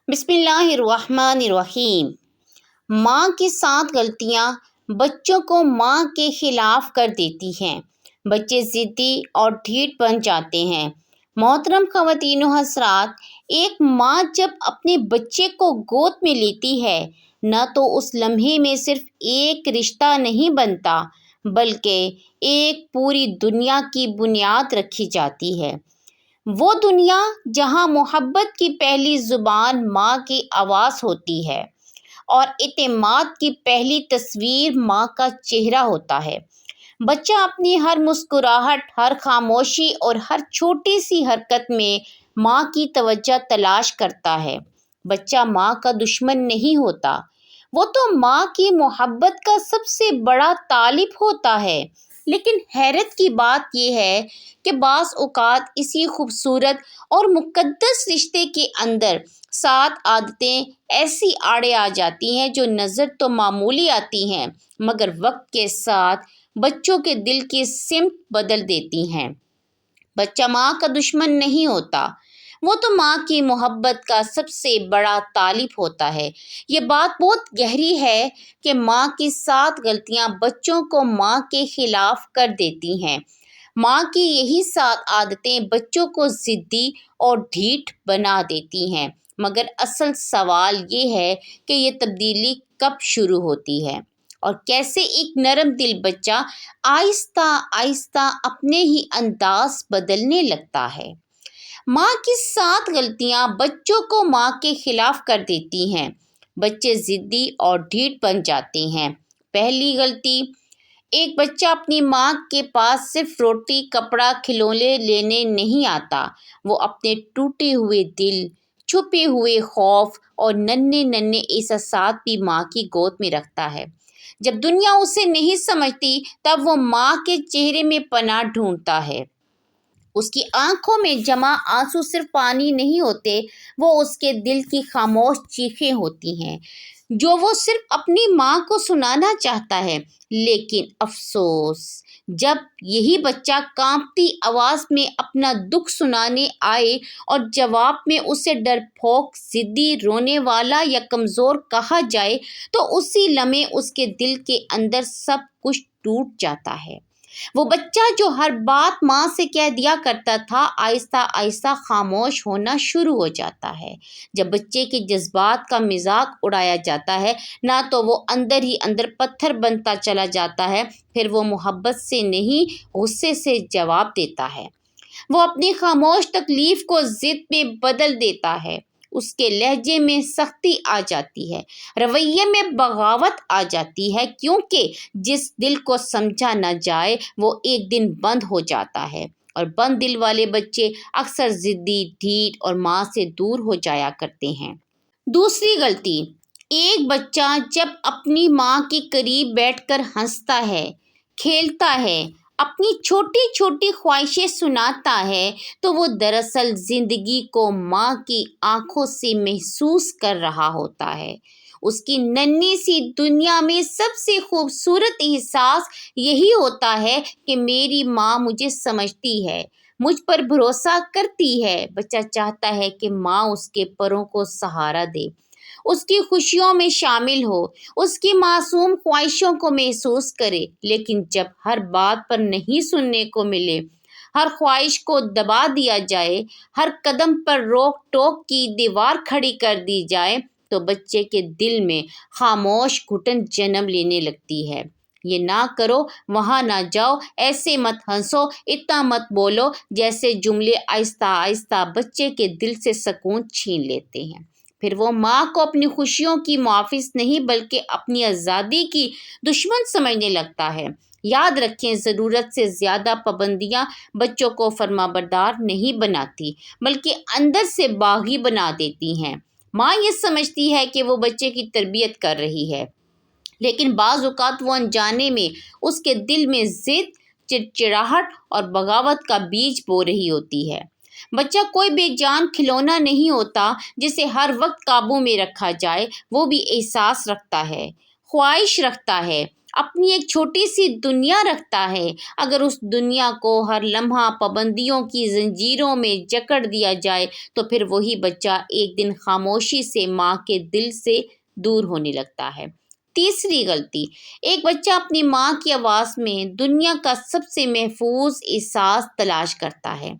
بسم اللہ الرحمن الرحیم۔ ماں کی 7 غلطیاں بچوں کو ماں کے خلاف کر دیتی ہیں۔ بچے ضدی اور ڈھیٹ بن جاتے ہیں۔ محترم خواتین و حضرات، ایک ماں جب اپنے بچے کو گود میں لیتی ہے نہ تو اس لمحے میں صرف ایک رشتہ نہیں بنتا بلکہ ایک پوری دنیا کی بنیاد رکھی جاتی ہے۔ وہ دنیا جہاں محبت کی پہلی زبان ماں کی آواز ہوتی ہے اور اعتماد کی پہلی تصویر ماں کا چہرہ ہوتا ہے۔ بچہ اپنی ہر مسکراہٹ، ہر خاموشی اور ہر چھوٹی سی حرکت میں ماں کی توجہ تلاش کرتا ہے۔ بچہ ماں کا دشمن نہیں ہوتا، وہ تو ماں کی محبت کا سب سے بڑا طالب ہوتا ہے۔ لیکن حیرت کی بات یہ ہے کہ بعض اوقات اسی خوبصورت اور مقدس رشتے کے اندر 7 عادتیں ایسی آڑے آ جاتی ہیں جو نظر تو معمولی آتی ہیں مگر وقت کے ساتھ بچوں کے دل کی سمت بدل دیتی ہیں۔ بچہ ماں کا دشمن نہیں ہوتا، وہ تو ماں کی محبت کا سب سے بڑا طالب ہوتا ہے۔ یہ بات بہت گہری ہے کہ ماں کی 7 غلطیاں بچوں کو ماں کے خلاف کر دیتی ہیں۔ ماں کی یہی 7 عادتیں بچوں کو ضدی اور ڈھیٹ بنا دیتی ہیں، مگر اصل سوال یہ ہے کہ یہ تبدیلی کب شروع ہوتی ہے اور کیسے ایک نرم دل بچہ آہستہ آہستہ اپنے ہی انداز بدلنے لگتا ہے۔ ماں کی 7 غلطیاں بچوں کو ماں کے خلاف کر دیتی ہیں۔ بچے ضدی اور ڈھیٹ بن جاتے ہیں۔ پہلی غلطی، ایک بچہ اپنی ماں کے پاس صرف روٹی، کپڑا، کھلونے لینے نہیں آتا، وہ اپنے ٹوٹے ہوئے دل، چھپے ہوئے خوف اور ننھے ننھے احساسات بھی ماں کی گود میں رکھتا ہے۔ جب دنیا اسے نہیں سمجھتی تب وہ ماں کے چہرے میں پناہ ڈھونڈتا ہے۔ اس کی آنکھوں میں جمع آنسو صرف پانی نہیں ہوتے، وہ اس کے دل کی خاموش چیخیں ہوتی ہیں جو وہ صرف اپنی ماں کو سنانا چاہتا ہے۔ لیکن افسوس، جب یہی بچہ کانپتی آواز میں اپنا دکھ سنانے آئے اور جواب میں اسے ڈرپوک، ضدی، رونے والا یا کمزور کہا جائے تو اسی لمحے اس کے دل کے اندر سب کچھ ٹوٹ جاتا ہے۔ وہ بچہ جو ہر بات ماں سے کہہ دیا کرتا تھا آہستہ آہستہ خاموش ہونا شروع ہو جاتا ہے۔ جب بچے کے جذبات کا مذاق اڑایا جاتا ہے نہ تو وہ اندر ہی اندر پتھر بنتا چلا جاتا ہے، پھر وہ محبت سے نہیں غصے سے جواب دیتا ہے۔ وہ اپنی خاموش تکلیف کو ضد میں بدل دیتا ہے۔ اس کے لہجے میں سختی آ جاتی ہے، رویے میں بغاوت آ جاتی ہے، کیونکہ جس دل کو سمجھا نہ جائے وہ ایک دن بند ہو جاتا ہے، اور بند دل والے بچے اکثر ضدی، ڈھیٹ اور ماں سے دور ہو جایا کرتے ہیں۔ دوسری غلطی، ایک بچہ جب اپنی ماں کے قریب بیٹھ کر ہنستا ہے، کھیلتا ہے، اپنی چھوٹی چھوٹی خواہشیں سناتا ہے تو وہ دراصل زندگی کو ماں کی آنکھوں سے محسوس کر رہا ہوتا ہے۔ اس کی ننھی سی دنیا میں سب سے خوبصورت احساس یہی ہوتا ہے کہ میری ماں مجھے سمجھتی ہے، مجھ پر بھروسہ کرتی ہے۔ بچہ چاہتا ہے کہ ماں اس کے پروں کو سہارا دے، اس کی خوشیوں میں شامل ہو، اس کی معصوم خواہشوں کو محسوس کرے، لیکن جب ہر بات پر نہیں سننے کو ملے، ہر خواہش کو دبا دیا جائے، ہر قدم پر روک ٹوک کی دیوار کھڑی کر دی جائے تو بچے کے دل میں خاموش گھٹن جنم لینے لگتی ہے۔ یہ نہ کرو، وہاں نہ جاؤ، ایسے مت ہنسو، اتنا مت بولو جیسے جملے آہستہ آہستہ بچے کے دل سے سکون چھین لیتے ہیں۔ پھر وہ ماں کو اپنی خوشیوں کی محافظ نہیں بلکہ اپنی آزادی کی دشمن سمجھنے لگتا ہے۔ یاد رکھیں، ضرورت سے زیادہ پابندیاں بچوں کو فرمانبردار نہیں بناتی بلکہ اندر سے باغی بنا دیتی ہیں۔ ماں یہ سمجھتی ہے کہ وہ بچے کی تربیت کر رہی ہے، لیکن بعض اوقات وہ انجانے میں اس کے دل میں ضد، چڑچڑاہٹ اور بغاوت کا بیج بو رہی ہوتی ہے۔ بچہ کوئی بے جان کھلونا نہیں ہوتا جسے ہر وقت قابو میں رکھا جائے، وہ بھی احساس رکھتا ہے، خواہش رکھتا ہے اپنی ایک چھوٹی سی دنیا رکھتا ہے۔ اگر اس دنیا کو ہر لمحہ پابندیوں کی زنجیروں میں جکڑ دیا جائے تو پھر وہی بچہ ایک دن خاموشی سے ماں کے دل سے دور ہونے لگتا ہے۔ تیسری غلطی، ایک بچہ اپنی ماں کی آواز میں دنیا کا سب سے محفوظ احساس تلاش کرتا ہے۔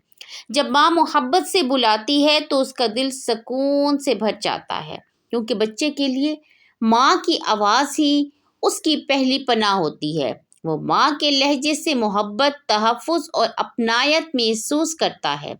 جب ماں محبت سے بلاتی ہے تو اس کا دل سکون سے بھر جاتا ہے، کیونکہ بچے کے لیے ماں کی آواز ہی اس کی پہلی پناہ ہوتی ہے۔ وہ ماں کے لہجے سے محبت، تحفظ اور اپنائیت محسوس کرتا ہے۔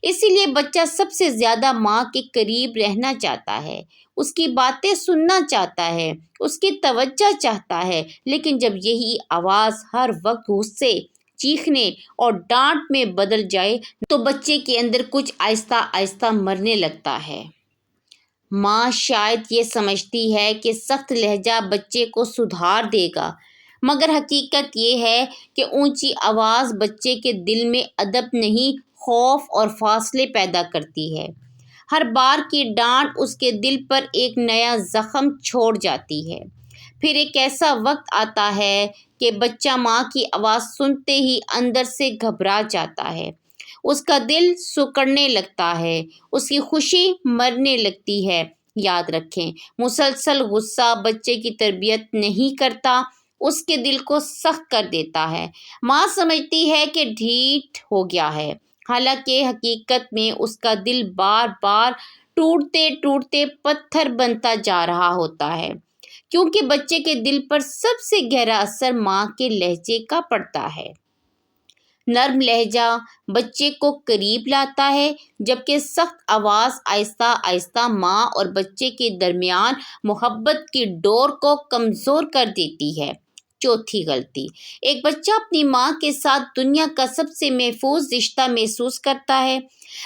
اسی لیے بچہ سب سے زیادہ ماں کے قریب رہنا چاہتا ہے، اس کی باتیں سننا چاہتا ہے، اس کی توجہ چاہتا ہے۔ لیکن جب یہی آواز ہر وقت غصے، چیخنے اور ڈانٹ میں بدل جائے تو بچے کے اندر کچھ آہستہ آہستہ مرنے لگتا ہے۔ ماں شاید یہ سمجھتی ہے کہ سخت لہجہ بچے کو سدھار دے گا، مگر حقیقت یہ ہے کہ اونچی آواز بچے کے دل میں ادب نہیں، خوف اور فاصلے پیدا کرتی ہے۔ ہر بار کی ڈانٹ اس کے دل پر ایک نیا زخم چھوڑ جاتی ہے۔ پھر ایک ایسا وقت آتا ہے کہ بچہ ماں کی آواز سنتے ہی اندر سے گھبرا جاتا ہے، اس کا دل سکڑنے لگتا ہے، اس کی خوشی مرنے لگتی ہے۔ یاد رکھیں، مسلسل غصہ بچے کی تربیت نہیں کرتا، اس کے دل کو سخت کر دیتا ہے۔ ماں سمجھتی ہے کہ ڈھیٹ ہو گیا ہے، حالانکہ حقیقت میں اس کا دل بار بار ٹوٹتے ٹوٹتے پتھر بنتا جا رہا ہوتا ہے، کیونکہ بچے کے دل پر سب سے گہرا اثر ماں کے لہجے کا پڑتا ہے۔ نرم لہجہ بچے کو قریب لاتا ہے، جبکہ سخت آواز آہستہ آہستہ ماں اور بچے کے درمیان محبت کی ڈور کو کمزور کر دیتی ہے۔ چوتھی غلطی، ایک بچہ اپنی ماں کے ساتھ دنیا کا سب سے محفوظ رشتہ محسوس کرتا ہے۔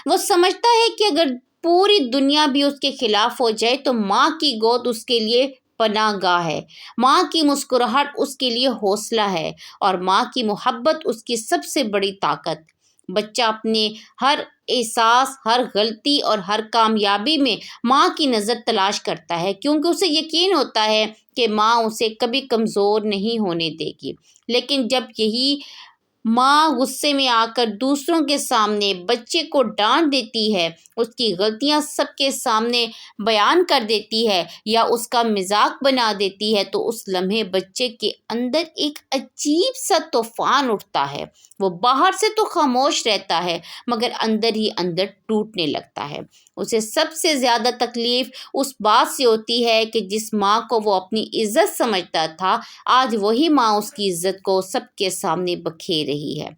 وہ سمجھتا ہے کہ اگر پوری دنیا بھی اس کے خلاف ہو جائے تو ماں کی گود اس کے لیے پناہ گاہ ہے، ماں کی مسکراہٹ اس کے لیے حوصلہ ہے اور ماں کی محبت اس کی سب سے بڑی طاقت۔ بچہ اپنے ہر احساس، ہر غلطی اور ہر کامیابی میں ماں کی نظر تلاش کرتا ہے، کیونکہ اسے یقین ہوتا ہے کہ ماں اسے کبھی کمزور نہیں ہونے دے گی۔ لیکن جب یہی ماں غصے میں آ کر دوسروں کے سامنے بچے کو ڈانٹ دیتی ہے، اس کی غلطیاں سب کے سامنے بیان کر دیتی ہے یا اس کا مذاق بنا دیتی ہے تو اس لمحے بچے کے اندر ایک عجیب سا طوفان اٹھتا ہے۔ وہ باہر سے تو خاموش رہتا ہے مگر اندر ہی اندر ٹوٹنے لگتا ہے۔ اسے سب سے زیادہ تکلیف اس بات سے ہوتی ہے کہ جس ماں کو وہ اپنی عزت سمجھتا تھا، آج وہی ماں اس کی عزت کو سب کے سامنے بکھیر رہی ہے۔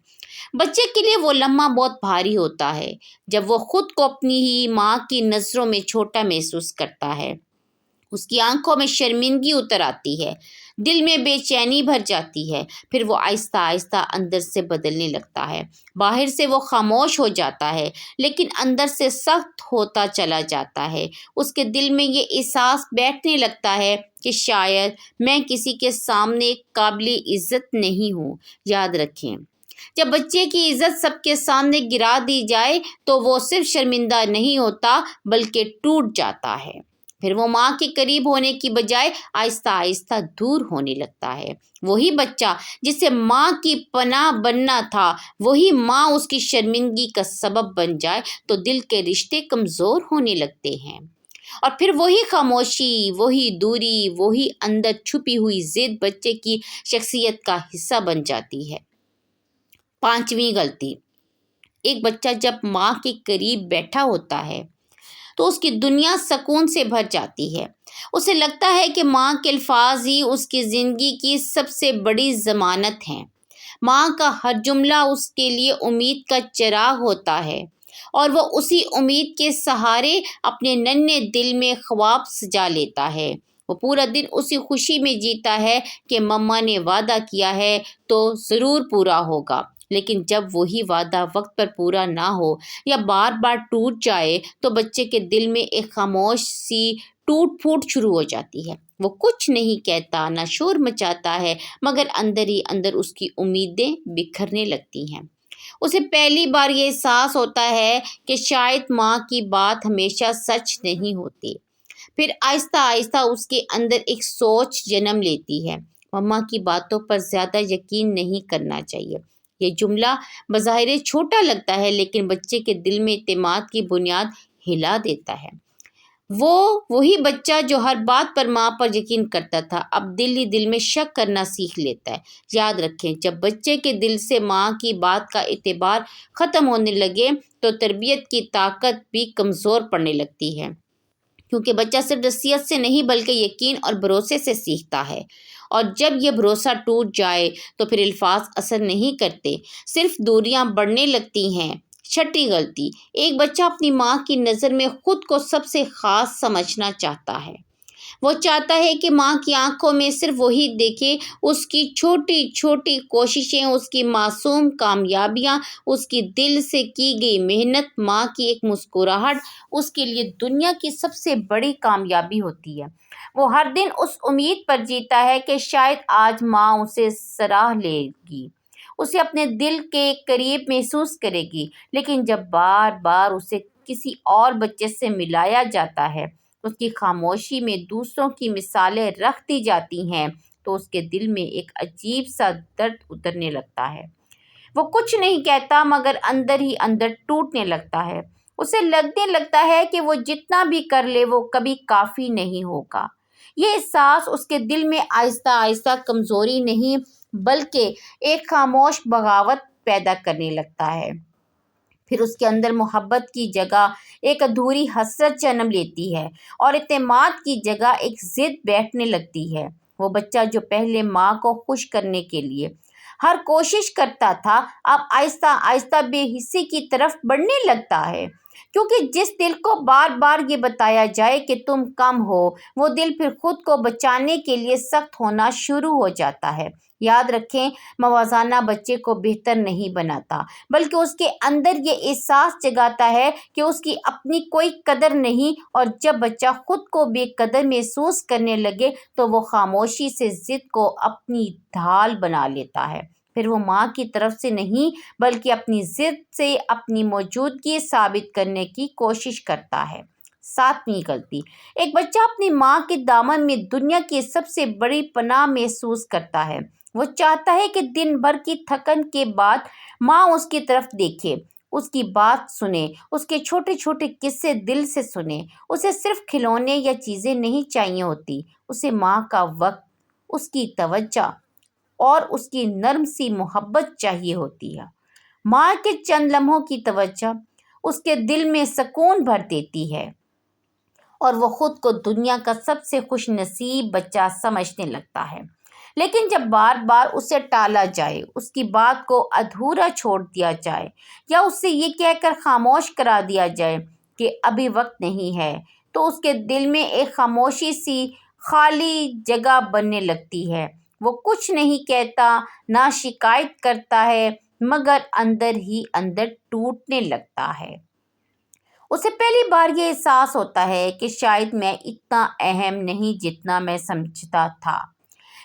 بچے کے لیے وہ لمحہ بہت بھاری ہوتا ہے جب وہ خود کو اپنی ہی ماں کی نظروں میں چھوٹا محسوس کرتا ہے۔ اس کی آنکھوں میں شرمندگی اتر آتی ہے، دل میں بے چینی بھر جاتی ہے، پھر وہ آہستہ آہستہ اندر سے بدلنے لگتا ہے۔ باہر سے وہ خاموش ہو جاتا ہے لیکن اندر سے سخت ہوتا چلا جاتا ہے۔ اس کے دل میں یہ احساس بیٹھنے لگتا ہے کہ شاید میں کسی کے سامنے قابل عزت نہیں ہوں۔ یاد رکھیں، جب بچے کی عزت سب کے سامنے گرا دی جائے تو وہ صرف شرمندہ نہیں ہوتا بلکہ ٹوٹ جاتا ہے۔ پھر وہ ماں کے قریب ہونے کی بجائے آہستہ آہستہ دور ہونے لگتا ہے۔ وہی بچہ جسے ماں کی پناہ بننا تھا، وہی ماں اس کی شرمندگی کا سبب بن جائے تو دل کے رشتے کمزور ہونے لگتے ہیں، اور پھر وہی خاموشی، وہی دوری، وہی اندر چھپی ہوئی ضد بچے کی شخصیت کا حصہ بن جاتی ہے۔ پانچویں غلطی، ایک بچہ جب ماں کے قریب بیٹھا ہوتا ہے تو اس کی دنیا سکون سے بھر جاتی ہے۔ اسے لگتا ہے کہ ماں کے الفاظ ہی اس کی زندگی کی سب سے بڑی ضمانت ہیں۔ ماں کا ہر جملہ اس کے لیے امید کا چراغ ہوتا ہے اور وہ اسی امید کے سہارے اپنے ننھے دل میں خواب سجا لیتا ہے۔ وہ پورا دن اسی خوشی میں جیتا ہے کہ مما نے وعدہ کیا ہے تو ضرور پورا ہوگا۔ لیکن جب وہی وعدہ وقت پر پورا نہ ہو یا بار بار ٹوٹ جائے تو بچے کے دل میں ایک خاموش سی ٹوٹ پھوٹ شروع ہو جاتی ہے۔ وہ کچھ نہیں کہتا، نہ شور مچاتا ہے، مگر اندر ہی اندر اس کی امیدیں بکھرنے لگتی ہیں۔ اسے پہلی بار یہ احساس ہوتا ہے کہ شاید ماں کی بات ہمیشہ سچ نہیں ہوتی۔ پھر آہستہ آہستہ اس کے اندر ایک سوچ جنم لیتی ہے، مما کی باتوں پر زیادہ یقین نہیں کرنا چاہیے۔ یہ جملہ بظاہر چھوٹا لگتا ہے لیکن بچے کے دل میں اعتماد کی بنیاد ہلا دیتا ہے۔ وہی بچہ جو ہر بات پر ماں پر یقین کرتا تھا اب دل ہی دل میں شک کرنا سیکھ لیتا ہے۔ یاد رکھیں، جب بچے کے دل سے ماں کی بات کا اعتبار ختم ہونے لگے تو تربیت کی طاقت بھی کمزور پڑنے لگتی ہے، کیونکہ بچہ صرف نصیحت سے نہیں بلکہ یقین اور بھروسے سے سیکھتا ہے، اور جب یہ بھروسہ ٹوٹ جائے تو پھر الفاظ اثر نہیں کرتے، صرف دوریاں بڑھنے لگتی ہیں۔ چھٹی غلطی، ایک بچہ اپنی ماں کی نظر میں خود کو سب سے خاص سمجھنا چاہتا ہے۔ وہ چاہتا ہے کہ ماں کی آنکھوں میں صرف وہی دیکھے، اس کی چھوٹی چھوٹی کوششیں، اس کی معصوم کامیابیاں، اس کی دل سے کی گئی محنت، ماں کی ایک مسکراہٹ اس کے لیے دنیا کی سب سے بڑی کامیابی ہوتی ہے۔ وہ ہر دن اس امید پر جیتا ہے کہ شاید آج ماں اسے سراہ لے گی، اسے اپنے دل کے قریب محسوس کرے گی، لیکن جب بار بار اسے کسی اور بچے سے ملایا جاتا ہے، اس کی خاموشی میں دوسروں کی مثالیں رکھ دی جاتی ہیں تو اس کے دل میں ایک عجیب سا درد اترنے لگتا ہے۔ وہ کچھ نہیں کہتا مگر اندر ہی اندر ٹوٹنے لگتا ہے۔ اسے لگنے لگتا ہے کہ وہ جتنا بھی کر لے وہ کبھی کافی نہیں ہوگا۔ یہ احساس اس کے دل میں آہستہ آہستہ کمزوری نہیں بلکہ ایک خاموش بغاوت پیدا کرنے لگتا ہے۔ پھر اس کے اندر محبت کی جگہ ایک ادھوری حسرت جنم لیتی ہے اور اعتماد کی جگہ ایک ضد بیٹھنے لگتی ہے۔ وہ بچہ جو پہلے ماں کو خوش کرنے کے لیے ہر کوشش کرتا تھا اب آہستہ آہستہ بے حسی کی طرف بڑھنے لگتا ہے، کیونکہ جس دل کو بار بار یہ بتایا جائے کہ تم کم ہو، وہ دل پھر خود کو بچانے کے لیے سخت ہونا شروع ہو جاتا ہے۔ یاد رکھیں، موازنہ بچے کو بہتر نہیں بناتا بلکہ اس کے اندر یہ احساس جگاتا ہے کہ اس کی اپنی کوئی قدر نہیں، اور جب بچہ خود کو بے قدر محسوس کرنے لگے تو وہ خاموشی سے ضد کو اپنی ڈھال بنا لیتا ہے۔ پھر وہ ماں کی طرف سے نہیں بلکہ اپنی ضد سے اپنی موجودگی ثابت کرنے کی کوشش کرتا ہے۔ ساتویں غلطی، ایک بچہ اپنی ماں کے دامن میں دنیا کی سب سے بڑی پناہ محسوس کرتا ہے۔ وہ چاہتا ہے کہ دن بھر کی تھکن کے بعد ماں اس کی طرف دیکھے، اس کی بات سنے، اس کے چھوٹے چھوٹے قصے دل سے سنے۔ اسے صرف کھلونے یا چیزیں نہیں چاہیے ہوتی، اسے ماں کا وقت، اس کی توجہ اور اس کی نرم سی محبت چاہیے ہوتی ہے۔ ماں کے چند لمحوں کی توجہ اس کے دل میں سکون بھر دیتی ہے اور وہ خود کو دنیا کا سب سے خوش نصیب بچہ سمجھنے لگتا ہے۔ لیکن جب بار بار اسے ٹالا جائے، اس کی بات کو ادھورا چھوڑ دیا جائے یا اس سے یہ کہہ کر خاموش کرا دیا جائے کہ ابھی وقت نہیں ہے، تو اس کے دل میں ایک خاموشی سی خالی جگہ بننے لگتی ہے۔ وہ کچھ نہیں کہتا، نہ شکایت کرتا ہے، مگر اندر ہی اندر ٹوٹنے لگتا ہے۔ اسے پہلی بار یہ احساس ہوتا ہے کہ شاید میں اتنا اہم نہیں جتنا میں سمجھتا تھا۔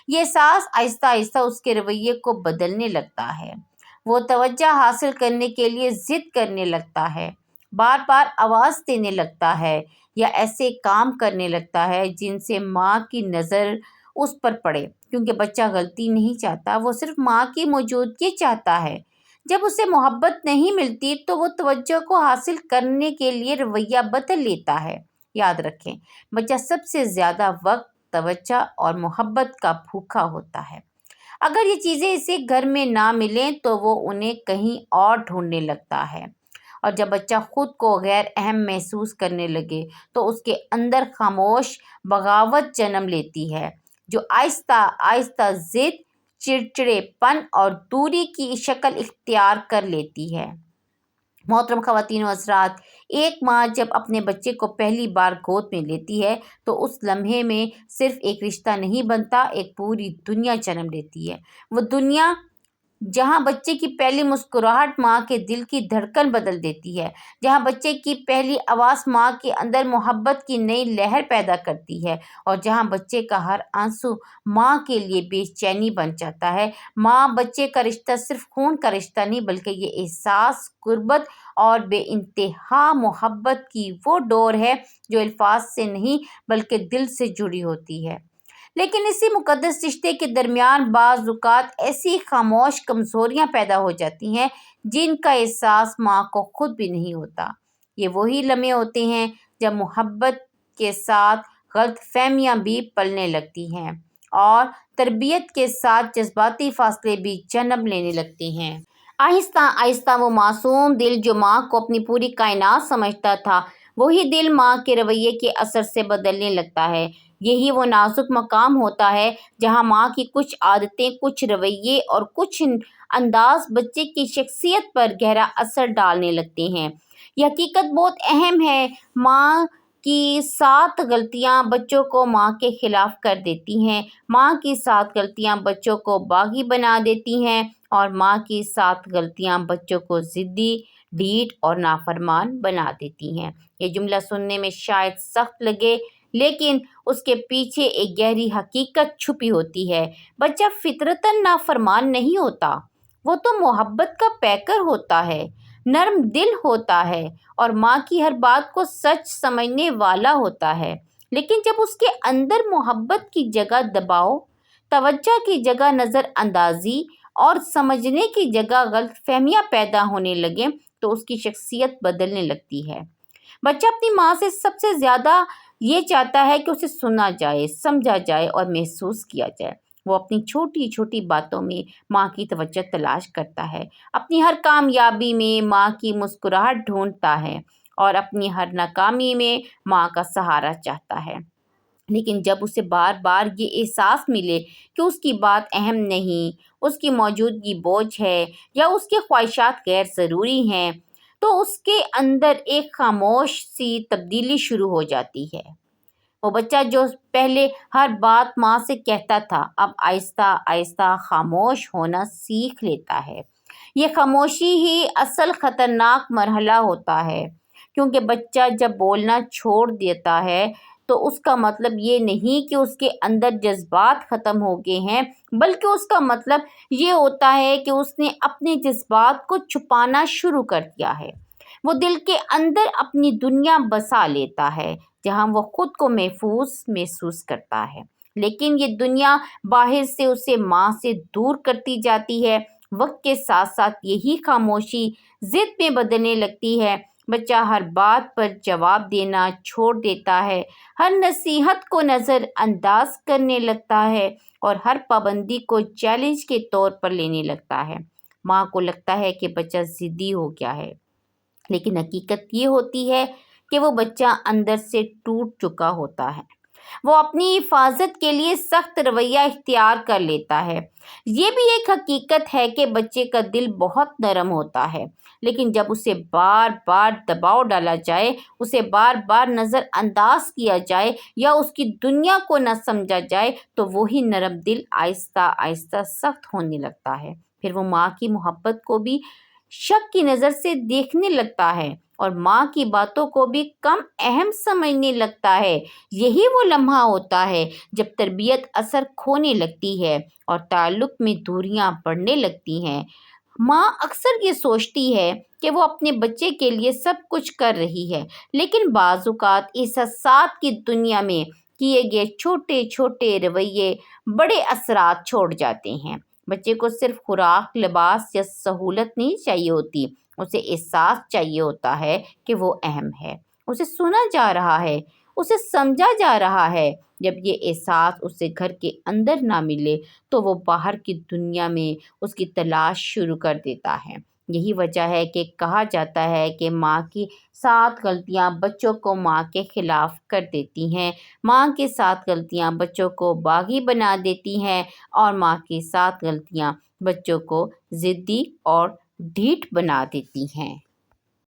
یہ احساس آہستہ آہستہ اس کے رویے کو بدلنے لگتا ہے۔ وہ توجہ حاصل کرنے کے لیے ضد کرنے لگتا ہے، بار بار آواز دینے لگتا ہے یا ایسے کام کرنے لگتا ہے جن سے ماں کی نظر اس پر پڑے، کیونکہ بچہ غلطی نہیں چاہتا، وہ صرف ماں کی موجودگی چاہتا ہے۔ جب اسے محبت نہیں ملتی تو وہ توجہ کو حاصل کرنے کے لیے رویہ بدل لیتا ہے۔ یاد رکھیں، بچہ سب سے زیادہ وقت، توجہ اور محبت کا بھوکا ہوتا ہے۔ اگر یہ چیزیں اسے گھر میں نہ ملیں تو وہ انہیں کہیں اور ڈھونڈنے لگتا ہے، اور جب بچہ خود کو غیر اہم محسوس کرنے لگے تو اس کے اندر خاموش بغاوت جنم لیتی ہے، جو آہستہ آہستہ ضد، چڑچڑے پن اور دوری کی شکل اختیار کر لیتی ہے۔ محترم خواتین و حضرات، ایک ماں جب اپنے بچے کو پہلی بار گود میں لیتی ہے تو اس لمحے میں صرف ایک رشتہ نہیں بنتا، ایک پوری دنیا جنم لیتی ہے۔ وہ دنیا جہاں بچے کی پہلی مسکراہٹ ماں کے دل کی دھڑکن بدل دیتی ہے، جہاں بچے کی پہلی آواز ماں کے اندر محبت کی نئی لہر پیدا کرتی ہے، اور جہاں بچے کا ہر آنسو ماں کے لیے بے چینی بن جاتا ہے۔ ماں بچے کا رشتہ صرف خون کا رشتہ نہیں بلکہ یہ احساس، قربت اور بے انتہا محبت کی وہ ڈور ہے جو الفاظ سے نہیں بلکہ دل سے جڑی ہوتی ہے۔ لیکن اسی مقدس رشتے کے درمیان بعض اوقات ایسی خاموش کمزوریاں پیدا ہو جاتی ہیں جن کا احساس ماں کو خود بھی نہیں ہوتا۔ یہ وہی لمحے ہوتے ہیں جب محبت کے ساتھ غلط فہمیاں بھی پلنے لگتی ہیں اور تربیت کے ساتھ جذباتی فاصلے بھی جنم لینے لگتے ہیں۔ آہستہ آہستہ وہ معصوم دل جو ماں کو اپنی پوری کائنات سمجھتا تھا، وہی دل ماں کے رویے کے اثر سے بدلنے لگتا ہے۔ یہی وہ نازک مقام ہوتا ہے جہاں ماں کی کچھ عادتیں، کچھ رویے اور کچھ انداز بچے کی شخصیت پر گہرا اثر ڈالنے لگتے ہیں۔ یہ حقیقت بہت اہم ہے۔ ماں کی 7 غلطیاں بچوں کو ماں کے خلاف کر دیتی ہیں۔ ماں کی 7 غلطیاں بچوں کو باغی بنا دیتی ہیں اور ماں کی 7 غلطیاں بچوں کو ضدی، ڈھیٹ اور نافرمان بنا دیتی ہیں۔ یہ جملہ سننے میں شاید سخت لگے، لیکن اس کے پیچھے ایک گہری حقیقت چھپی ہوتی ہے۔ بچہ فطرتاً نافرمان نہیں ہوتا، وہ تو محبت کا پیکر ہوتا ہے، نرم دل ہوتا ہے اور ماں کی ہر بات کو سچ سمجھنے والا ہوتا ہے۔ لیکن جب اس کے اندر محبت کی جگہ دباؤ، توجہ کی جگہ نظر اندازی اور سمجھنے کی جگہ غلط فہمیاں پیدا ہونے لگیں تو اس کی شخصیت بدلنے لگتی ہے۔ بچہ اپنی ماں سے سب سے زیادہ یہ چاہتا ہے کہ اسے سنا جائے، سمجھا جائے اور محسوس کیا جائے۔ وہ اپنی چھوٹی چھوٹی باتوں میں ماں کی توجہ تلاش کرتا ہے، اپنی ہر کامیابی میں ماں کی مسکراہٹ ڈھونڈتا ہے اور اپنی ہر ناکامی میں ماں کا سہارا چاہتا ہے۔ لیکن جب اسے بار بار یہ احساس ملے کہ اس کی بات اہم نہیں، اس کی موجودگی بوجھ ہے یا اس کی خواہشات غیر ضروری ہیں، تو اس کے اندر ایک خاموش سی تبدیلی شروع ہو جاتی ہے۔ وہ بچہ جو پہلے ہر بات ماں سے کہتا تھا، اب آہستہ آہستہ خاموش ہونا سیکھ لیتا ہے۔ یہ خاموشی ہی اصل خطرناک مرحلہ ہوتا ہے، کیونکہ بچہ جب بولنا چھوڑ دیتا ہے تو اس کا مطلب یہ نہیں کہ اس کے اندر جذبات ختم ہو گئے ہیں، بلکہ اس کا مطلب یہ ہوتا ہے کہ اس نے اپنے جذبات کو چھپانا شروع کر دیا ہے۔ وہ دل کے اندر اپنی دنیا بسا لیتا ہے جہاں وہ خود کو محفوظ محسوس کرتا ہے، لیکن یہ دنیا باہر سے اسے ماں سے دور کرتی جاتی ہے۔ وقت کے ساتھ ساتھ یہی خاموشی ضد میں بدلنے لگتی ہے۔ بچہ ہر بات پر جواب دینا چھوڑ دیتا ہے، ہر نصیحت کو نظر انداز کرنے لگتا ہے اور ہر پابندی کو چیلنج کے طور پر لینے لگتا ہے۔ ماں کو لگتا ہے کہ بچہ ضدی ہو گیا ہے، لیکن حقیقت یہ ہوتی ہے کہ وہ بچہ اندر سے ٹوٹ چکا ہوتا ہے۔ وہ اپنی حفاظت کے لیے سخت رویہ اختیار کر لیتا ہے۔ یہ بھی ایک حقیقت ہے کہ بچے کا دل بہت نرم ہوتا ہے، لیکن جب اسے بار بار دباؤ ڈالا جائے، اسے بار بار نظر انداز کیا جائے یا اس کی دنیا کو نہ سمجھا جائے تو وہی نرم دل آہستہ آہستہ سخت ہونے لگتا ہے۔ پھر وہ ماں کی محبت کو بھی شک کی نظر سے دیکھنے لگتا ہے اور ماں کی باتوں کو بھی کم اہم سمجھنے لگتا ہے۔ یہی وہ لمحہ ہوتا ہے جب تربیت اثر کھونے لگتی ہے اور تعلق میں دوریاں بڑھنے لگتی ہیں۔ ماں اکثر یہ سوچتی ہے کہ وہ اپنے بچے کے لیے سب کچھ کر رہی ہے، لیکن بعض اوقات احساسات کی دنیا میں کیے گئے چھوٹے چھوٹے رویے بڑے اثرات چھوڑ جاتے ہیں۔ بچے کو صرف خوراک، لباس یا سہولت نہیں چاہیے ہوتی، اسے احساس چاہیے ہوتا ہے کہ وہ اہم ہے، اسے سنا جا رہا ہے، اسے سمجھا جا رہا ہے۔ جب یہ احساس اسے گھر کے اندر نہ ملے تو وہ باہر کی دنیا میں اس کی تلاش شروع کر دیتا ہے۔ یہی وجہ ہے کہ کہا جاتا ہے کہ ماں کی 7 غلطیاں بچوں کو ماں کے خلاف کر دیتی ہیں۔ ماں کی 7 غلطیاں بچوں کو باغی بنا دیتی ہیں اور ماں کی 7 غلطیاں بچوں کو ضدی اور ڈھیٹ بنا دیتی ہیں۔